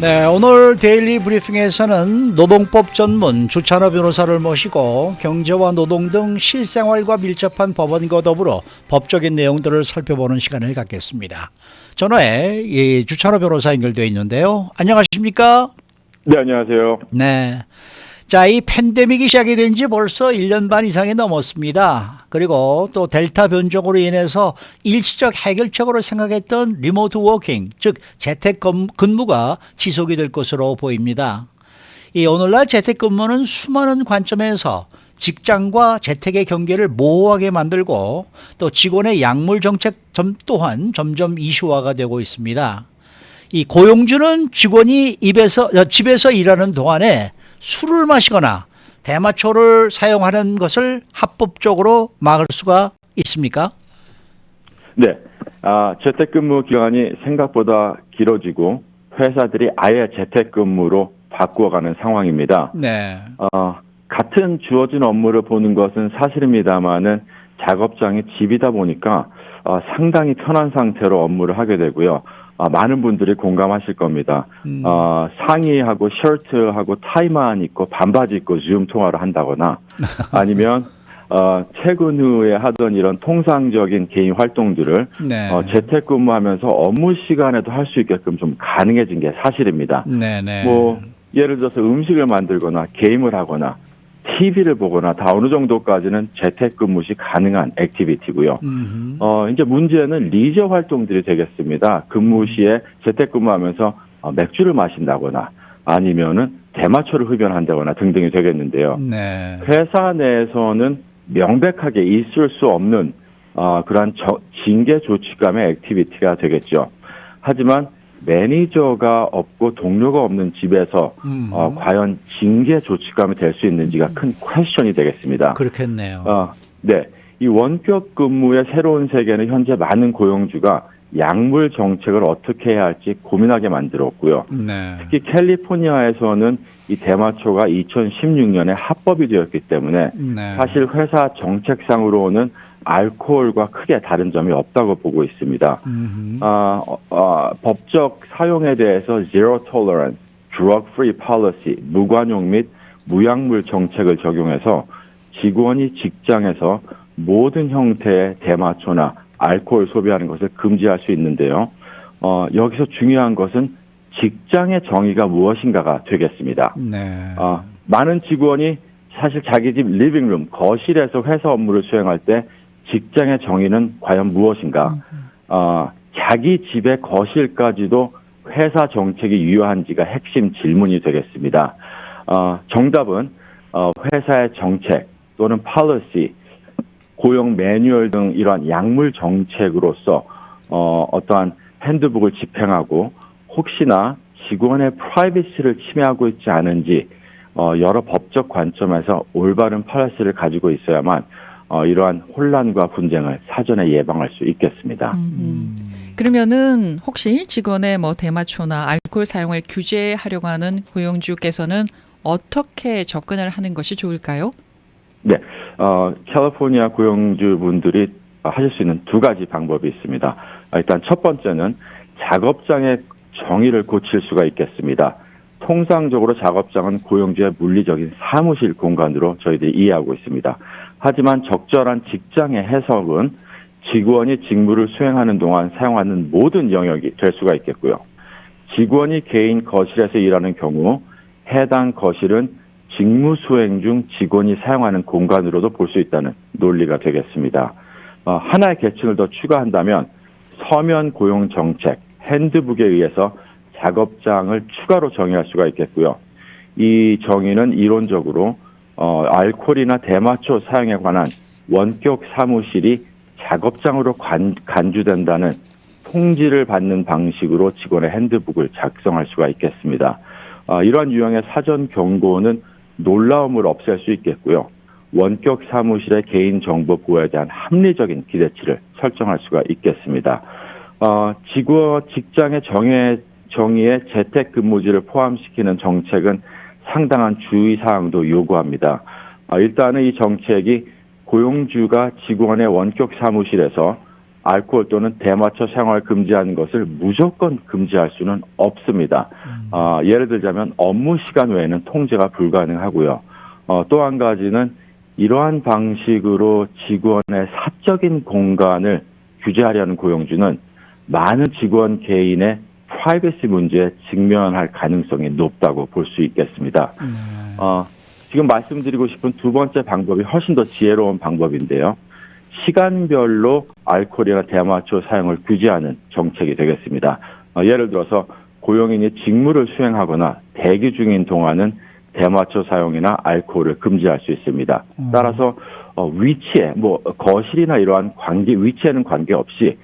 네, 오늘 데일리 브리핑에서는 노동법 전문 주찬호 변호사를 모시고 경제와 노동 등 실생활과 밀접한 법원과 더불어 법적인 내용들을 살펴보는 시간을 갖겠습니다. 전화에 주찬호 변호사 연결되어 있는데요. 안녕하십니까? 네, 안녕하세요. 네. 자, 이 팬데믹이 시작이 된 지 벌써 1년 반 이상이 넘었습니다. 그리고 또 델타 변종으로 인해서 일시적 해결책으로 생각했던 리모트 워킹, 즉 재택근무가 지속이 될 것으로 보입니다. 이 오늘날 재택근무는 수많은 관점에서 직장과 재택의 경계를 모호하게 만들고 또 직원의 약물 정책 또한 점점 이슈화가 되고 있습니다. 이 고용주는 직원이 집에서 일하는 동안에 술을 마시거나 대마초를 사용하는 것을 합법적으로 막을 수가 있습니까? 네, 재택근무 기간이 생각보다 길어지고 회사들이 아예 재택근무로 바꾸어가는 상황입니다. 네. 같은 주어진 업무를 보는 것은 사실입니다만은 작업장이 집이다 보니까 상당히 편한 상태로 업무를 하게 되고요. 많은 분들이 공감하실 겁니다. 상의하고 셔츠하고 타이만 입고 반바지 입고 줌 통화를 한다거나 아니면 퇴근 후에 하던 이런 통상적인 개인 활동들을 네. 재택근무하면서 업무 시간에도 할 수 있게끔 좀 가능해진 게 사실입니다. 네네. 뭐 예를 들어서 음식을 만들거나 게임을 하거나 TV를 보거나 다 어느 정도까지는 재택근무 시 가능한 액티비티고요. 이제 문제는 리저 활동들이 되겠습니다. 근무 시에 재택근무하면서 맥주를 마신다거나 아니면은 대마초를 흡연한다거나 등등이 되겠는데요. 네. 회사 내에서는 명백하게 있을 수 없는 그러한 징계 조치감의 액티비티가 되겠죠. 하지만 매니저가 없고 동료가 없는 집에서 과연 징계 조치감이 될 수 있는지가 큰 퀘스천이 되겠습니다. 그렇겠네요. 네, 이 원격 근무의 새로운 세계는 현재 많은 고용주가 약물 정책을 어떻게 해야 할지 고민하게 만들었고요. 네. 특히 캘리포니아에서는 이 대마초가 2016년에 합법이 되었기 때문에 네. 사실 회사 정책상으로는 알코올과 크게 다른 점이 없다고 보고 있습니다. 법적 사용에 대해서 zero tolerance, drug free policy, 무관용 및 무약물 정책을 적용해서 직원이 직장에서 모든 형태의 대마초나 알코올 소비하는 것을 금지할 수 있는데요. 여기서 중요한 것은 직장의 정의가 무엇인가가 되겠습니다. 네. 많은 직원이 사실 자기 집 리빙룸, 거실에서 회사 업무를 수행할 때 직장의 정의는 과연 무엇인가? 자기 집의 거실까지도 회사 정책이 유효한지가 핵심 질문이 되겠습니다. 정답은 회사의 정책 또는 policy, 고용 매뉴얼 등 이러한 약물 정책으로서 어떠한 핸드북을 집행하고 혹시나 직원의 프라이버시를 침해하고 있지 않은지 여러 법적 관점에서 올바른 policy를 가지고 있어야만 이러한 혼란과 분쟁을 사전에 예방할 수 있겠습니다. 그러면은 혹시 직원의 대마초나 알코올 사용을 규제하려고 하는 고용주께서는 어떻게 접근을 하는 것이 좋을까요? 네, 캘리포니아 고용주분들이 하실 수 있는 두 가지 방법이 있습니다. 일단 첫 번째는 작업장의 정의를 고칠 수가 있겠습니다. 통상적으로 작업장은 고용주의 물리적인 사무실 공간으로 저희들이 이해하고 있습니다. 하지만 적절한 직장의 해석은 직원이 직무를 수행하는 동안 사용하는 모든 영역이 될 수가 있겠고요. 직원이 개인 거실에서 일하는 경우 해당 거실은 직무 수행 중 직원이 사용하는 공간으로도 볼 수 있다는 논리가 되겠습니다. 하나의 계층을 더 추가한다면 서면 고용 정책, 핸드북에 의해서 작업장을 추가로 정의할 수가 있겠고요. 이 정의는 이론적으로 알코올이나 대마초 사용에 관한 원격 사무실이 작업장으로 간주된다는 통지를 받는 방식으로 직원의 핸드북을 작성할 수가 있겠습니다. 이러한 유형의 사전 경고는 놀라움을 없앨 수 있겠고요. 원격 사무실의 개인정보 보호에 대한 합리적인 기대치를 설정할 수가 있겠습니다. 직장의 정의에 재택근무지를 포함시키는 정책은 상당한 주의사항도 요구합니다. 일단은 이 정책이 고용주가 직원의 원격 사무실에서 알코올 또는 대마초 사용을 금지하는 것을 무조건 금지할 수는 없습니다. 예를 들자면 업무 시간 외에는 통제가 불가능하고요. 또 한 가지는 이러한 방식으로 직원의 사적인 공간을 규제하려는 고용주는 많은 직원 개인의 프라이버시 문제에 직면할 가능성이 높다고 볼 수 있겠습니다. 지금 말씀드리고 싶은 두 번째 방법이 훨씬 더 지혜로운 방법인데요. 시간별로 알코올이나 대마초 사용을 규제하는 정책이 되겠습니다. 예를 들어서 고용인이 직무를 수행하거나 대기 중인 동안은 대마초 사용이나 알코올을 금지할 수 있습니다. 따라서 위치에 거실이나 이러한 위치에는 관계없이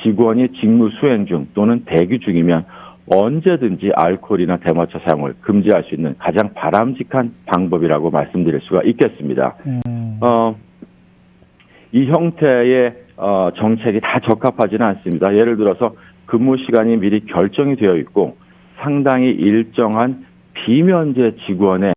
직원이 직무 수행 중 또는 대기 중이면 언제든지 알코올이나 대마초 사용을 금지할 수 있는 가장 바람직한 방법이라고 말씀드릴 수가 있겠습니다. 이 형태의 정책이 다 적합하지는 않습니다. 예를 들어서 근무 시간이 미리 결정이 되어 있고 상당히 일정한 비면제 직원의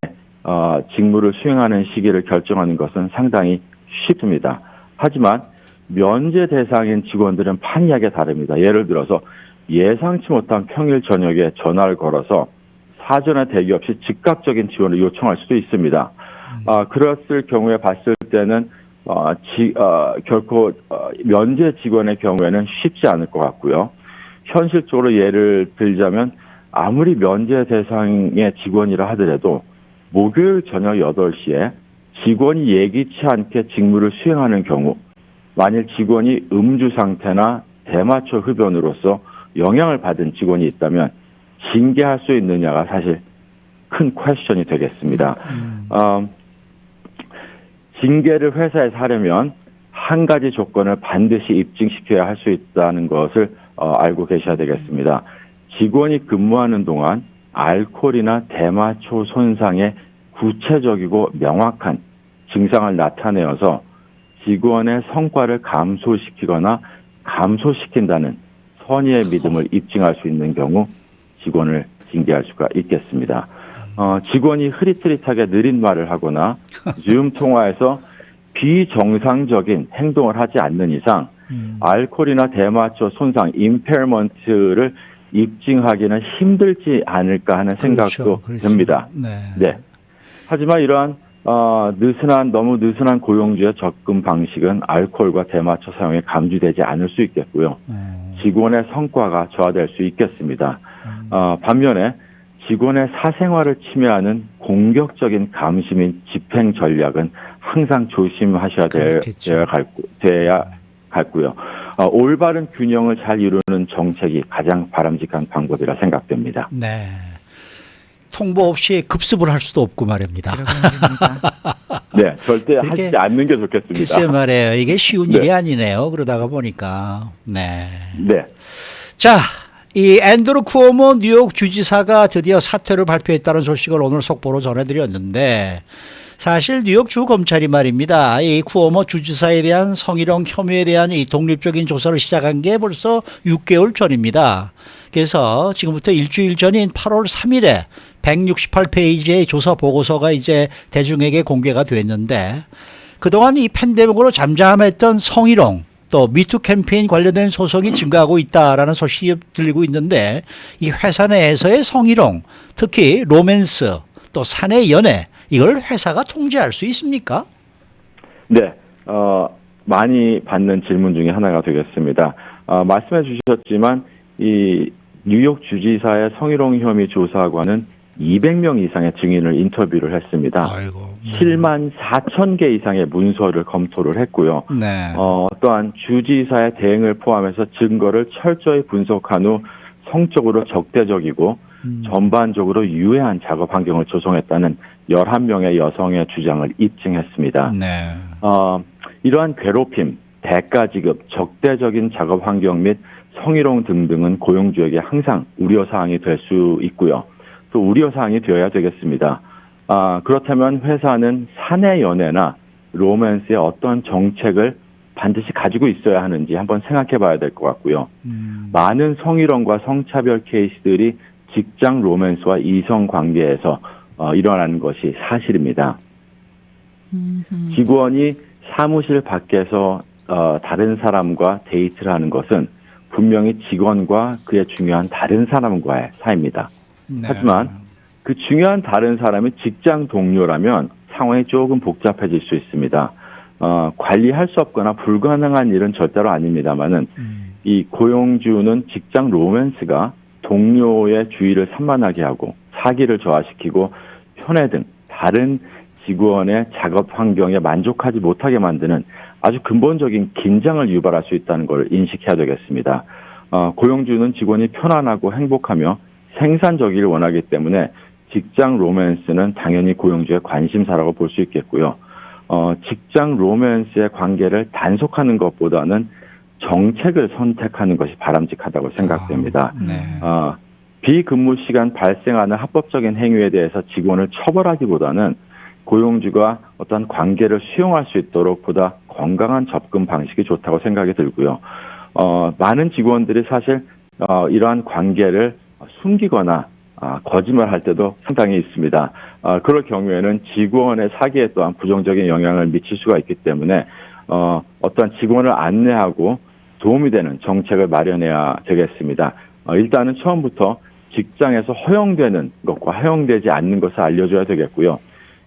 직무를 수행하는 시기를 결정하는 것은 상당히 쉽습니다. 하지만 면제 대상인 직원들은 판이하게 다릅니다. 예를 들어서 예상치 못한 평일 저녁에 전화를 걸어서 사전에 대기 없이 즉각적인 지원을 요청할 수도 있습니다. 그랬을 경우에 봤을 때는 결코 면제 직원의 경우에는 쉽지 않을 것 같고요. 현실적으로 예를 들자면 아무리 면제 대상의 직원이라 하더라도 목요일 저녁 8시에 직원이 예기치 않게 직무를 수행하는 경우 만일 직원이 음주 상태나 대마초 흡연으로서 영향을 받은 직원이 있다면 징계할 수 있느냐가 사실 큰 퀘스천이 되겠습니다. 징계를 회사에서 하려면 한 가지 조건을 반드시 입증시켜야 할 수 있다는 것을 알고 계셔야 되겠습니다. 직원이 근무하는 동안 알코올이나 대마초 손상의 구체적이고 명확한 증상을 나타내어서 직원의 성과를 감소시키거나 감소시킨다는 선의의 믿음을 입증할 수 있는 경우 직원을 징계할 수가 있겠습니다. 직원이 흐릿흐릿하게 느린 말을 하거나 줌 통화에서 비정상적인 행동을 하지 않는 이상 알코올이나 대마초 손상, 임페어먼트를 입증하기는 힘들지 않을까 하는 생각도 듭니다. 네. 하지만 이러한 너무 느슨한 고용주의 접근 방식은 알코올과 대마초 사용에 감지되지 않을 수 있겠고요. 직원의 성과가 저하될 수 있겠습니다. 반면에 직원의 사생활을 침해하는 공격적인 감시 및 집행 전략은 항상 조심하셔야 돼야 겠고요. 올바른 균형을 잘 이루는 정책이 가장 바람직한 방법이라 생각됩니다. 네. 통보 없이 급습을 할 수도 없고 말입니다. 네, 절대 하지 않는 게 좋겠습니다. 글쎄 말이에요. 이게 쉬운 일이 아니네요. 그러다가 보니까. 네. 네. 자, 이 앤드루 쿠오모 뉴욕 주지사가 드디어 사퇴를 발표했다는 소식을 오늘 속보로 전해드렸는데 사실 뉴욕 주 검찰이 말입니다. 이 쿠오모 주지사에 대한 성희롱 혐의에 대한 이 독립적인 조사를 시작한 게 벌써 6개월 전입니다. 그래서 지금부터 일주일 전인 8월 3일에 168페이지의 조사 보고서가 이제 대중에게 공개가 됐는데 그동안 이 팬데믹으로 잠잠했던 성희롱 또 미투 캠페인 관련된 소송이 증가하고 있다라는 소식이 들리고 있는데 이 회사 내에서의 성희롱 특히 로맨스 또 사내 연애 이걸 회사가 통제할 수 있습니까? 네, 많이 받는 질문 중에 하나가 되겠습니다. 말씀해 주셨지만 이 뉴욕 주지사의 성희롱 혐의 조사관은 200명 이상의 증인을 인터뷰를 했습니다. 아이고, 네. 7만 4천 개 이상의 문서를 검토를 했고요. 네. 또한 주지사의 대응을 포함해서 증거를 철저히 분석한 후 성적으로 적대적이고 전반적으로 유해한 작업 환경을 조성했다는 11명의 여성의 주장을 입증했습니다. 네. 이러한 괴롭힘, 대가 지급, 적대적인 작업 환경 및 성희롱 등등은 고용주에게 항상 우려사항이 될 수 있고요. 또 우려사항이 되어야 되겠습니다. 그렇다면 회사는 사내 연애나 로맨스의 어떤 정책을 반드시 가지고 있어야 하는지 한번 생각해 봐야 될 것 같고요. 많은 성희롱과 성차별 케이스들이 직장 로맨스와 이성 관계에서 일어나는 것이 사실입니다. 직원이 사무실 밖에서 다른 사람과 데이트를 하는 것은 분명히 직원과 그의 중요한 다른 사람과의 사이입니다. 네. 하지만 그 중요한 다른 사람이 직장 동료라면 상황이 조금 복잡해질 수 있습니다. 관리할 수 없거나 불가능한 일은 절대로 아닙니다만은 이 고용주는 직장 로맨스가 동료의 주의를 산만하게 하고 사기를 저하시키고 편애 등 다른 직원의 작업 환경에 만족하지 못하게 만드는 아주 근본적인 긴장을 유발할 수 있다는 걸 인식해야 되겠습니다. 고용주는 직원이 편안하고 행복하며 생산적이길 원하기 때문에 직장 로맨스는 당연히 고용주의 관심사라고 볼 수 있겠고요. 직장 로맨스의 관계를 단속하는 것보다는 정책을 선택하는 것이 바람직하다고 생각됩니다. 네. 비근무 시간 발생하는 합법적인 행위에 대해서 직원을 처벌하기보다는 고용주가 어떤 관계를 수용할 수 있도록 보다 건강한 접근 방식이 좋다고 생각이 들고요. 많은 직원들이 사실 이러한 관계를 숨기거나 거짓말할 때도 상당히 있습니다. 그럴 경우에는 직원의 사기에 또한 부정적인 영향을 미칠 수가 있기 때문에 어떤 직원을 안내하고 도움이 되는 정책을 마련해야 되겠습니다. 일단은 처음부터 직장에서 허용되는 것과 허용되지 않는 것을 알려줘야 되겠고요.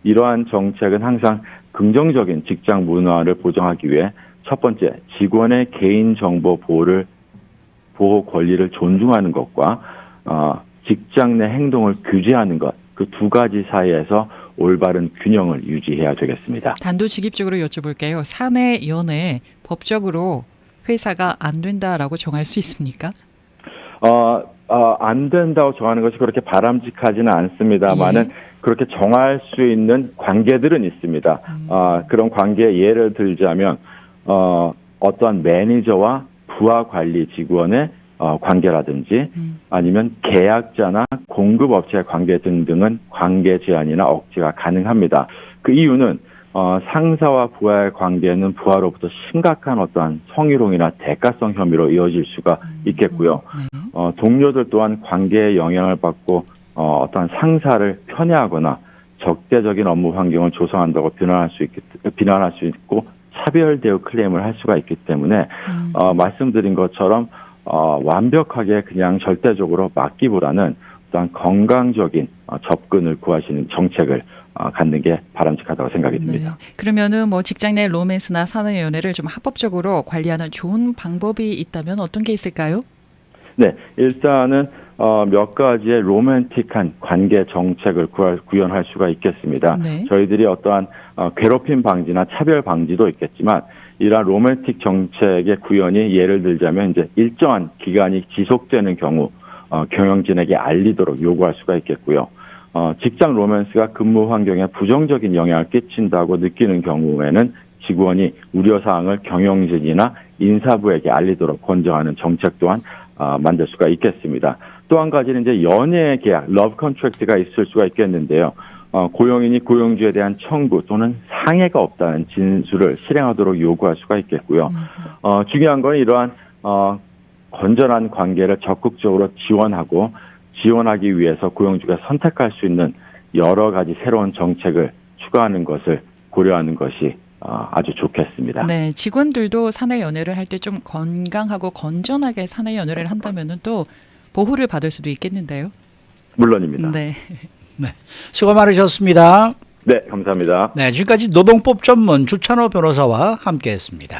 이러한 정책은 항상 긍정적인 직장 문화를 보장하기 위해 첫 번째, 직원의 개인정보 보호 권리를 존중하는 것과 직장 내 행동을 규제하는 것, 그 두 가지 사이에서 올바른 균형을 유지해야 되겠습니다. 단도직입적으로 여쭤볼게요. 사내 연애 법적으로 회사가 안 된다라고 정할 수 있습니까? 안 된다고 정하는 것이 그렇게 바람직하지는 않습니다만은 그렇게 정할 수 있는 관계들은 있습니다. 그런 관계의 예를 들자면 어떠한 매니저와 부하 관리 직원의 관계라든지 아니면 계약자나 공급업체의 관계 등등은 관계 제한이나 억제가 가능합니다. 그 이유는 상사와 부하의 관계는 부하로부터 심각한 어떠한 성희롱이나 대가성 혐의로 이어질 수가 있겠고요. 동료들 또한 관계에 영향을 받고 어떠한 상사를 편애하거나 적대적인 업무 환경을 조성한다고 비난할 수 있고 차별 대우 클레임을 할 수가 있기 때문에 말씀드린 것처럼 완벽하게 그냥 절대적으로 막기보다는 어떤 건강적인 접근을 구하시는 정책을 갖는 게 바람직하다고 생각이 듭니다. 네. 그러면은 뭐 직장 내 로맨스나 사내 연애를 좀 합법적으로 관리하는 좋은 방법이 있다면 어떤 게 있을까요? 네, 일단은 몇 가지의 로맨틱한 관계 정책을 구현할 수가 있겠습니다. 네. 저희들이 어떠한 괴롭힘 방지나 차별 방지도 있겠지만 이러한 로맨틱 정책의 구현이 예를 들자면 이제 일정한 기간이 지속되는 경우 경영진에게 알리도록 요구할 수가 있겠고요. 직장 로맨스가 근무 환경에 부정적인 영향을 끼친다고 느끼는 경우에는 직원이 우려사항을 경영진이나 인사부에게 알리도록 권장하는 정책 또한 만들 수가 있겠습니다. 또 한 가지는 이제 연애 계약, 러브 컨트랙트가 있을 수가 있겠는데요. 고용인이 고용주에 대한 청구 또는 상해가 없다는 진술을 실행하도록 요구할 수가 있겠고요. 중요한 건 이러한 건전한 관계를 적극적으로 지원하기 위해서 고용주가 선택할 수 있는 여러 가지 새로운 정책을 추가하는 것을 고려하는 것이 아주 좋겠습니다. 네, 직원들도 사내 연애를 할 때 좀 건강하고 건전하게 사내 연애를 한다면은 또 보호를 받을 수도 있겠는데요. 물론입니다. 네. 네. 수고 많으셨습니다. 네, 감사합니다. 네, 지금까지 노동법 전문 주찬호 변호사와 함께했습니다.